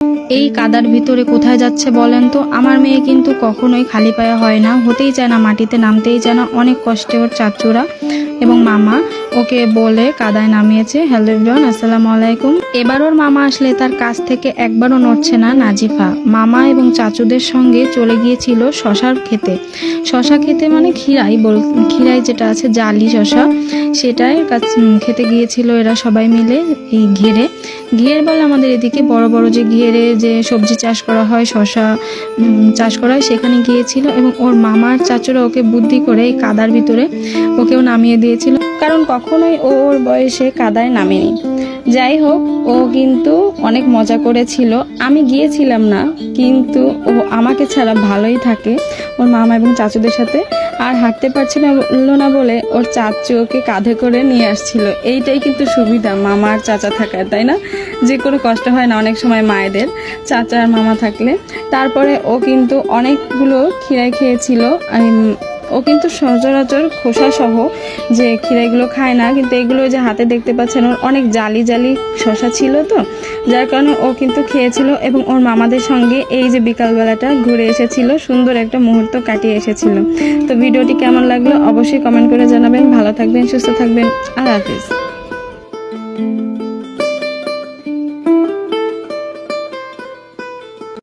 এই কাদার ভিতরে কোথায় যাচ্ছে বলেন তো? আমার মেয়ে কিন্তু কখনোই খালি পায়ে হয় না, হতেই চায় না, মাটিতে নামতেই চায় না। অনেক কষ্টে ওর চাচুরা এবং মামা ওকে বলে কাদায় নামিয়েছে। হ্যালো এভরিওয়ান, আসসালামু আলাইকুম। এবার ওর মামা আসলে তার কাছ থেকে একবারও নড়ছে না নাজিফা। মামা এবং চাচুদের সঙ্গে চলে গিয়েছিল শশার খেতে। শশা খেতে মানে খিরাই যেটা আছে জালি শশা, সেটাই খেতে গিয়েছিল এরা সবাই মিলে। এই ঘের বলে আমাদের এদিকে, বড় বড় যে ঘেরে যে সবজি চাষ করা হয়, শশা চাষ করা হয়, সেখানে গিয়েছিল। এবং ওর মামার চাচুরা ওকে বুদ্ধি করে এই কাদার ভিতরে ওকেও নামিয়ে দিয়েছিল, কারণ কখনোই ওর বয়সে কাদায় নামেনি। যাই হোক, ও কিন্তু অনেক মজা করেছিল। আমি গিয়েছিলাম না, কিন্তু ও আমাকে ছাড়া ভালোই থাকে ওর মামা এবং চাচুদের সাথে। আর হাঁটতে পারছিল না বলে ওর চাচু ওকে কাঁধে করে নিয়ে আসছিল। এইটাই কিন্তু সুবিধা মামা আর চাচা থাকার, তাই না? যে কোনো কষ্ট হয় না অনেক সময় মায়েদের চাচা আর মামা থাকলে। তারপরে ও কিন্তু অনেকগুলো খিরাই খেয়েছিল। ও কিন্তু সচরাচর খোসা সহ যে খিরাইগুলো খায় না, কিন্তু এগুলো যে হাতে দেখতে পাচ্ছেন ওর অনেক জালি জালি শশা ছিল, তো যার কারণে ও কিন্তু খেয়েছিল। এবং ওর মামাদের সঙ্গে এই যে বিকালবেলাটা ঘুরে এসেছিল, সুন্দর একটা মুহূর্ত কাটিয়ে এসেছিল। তো ভিডিওটি কেমন লাগলো অবশ্যই কমেন্ট করে জানাবেন। ভালো থাকবেন, সুস্থ থাকবেন, আল্লাহ হাফিজ।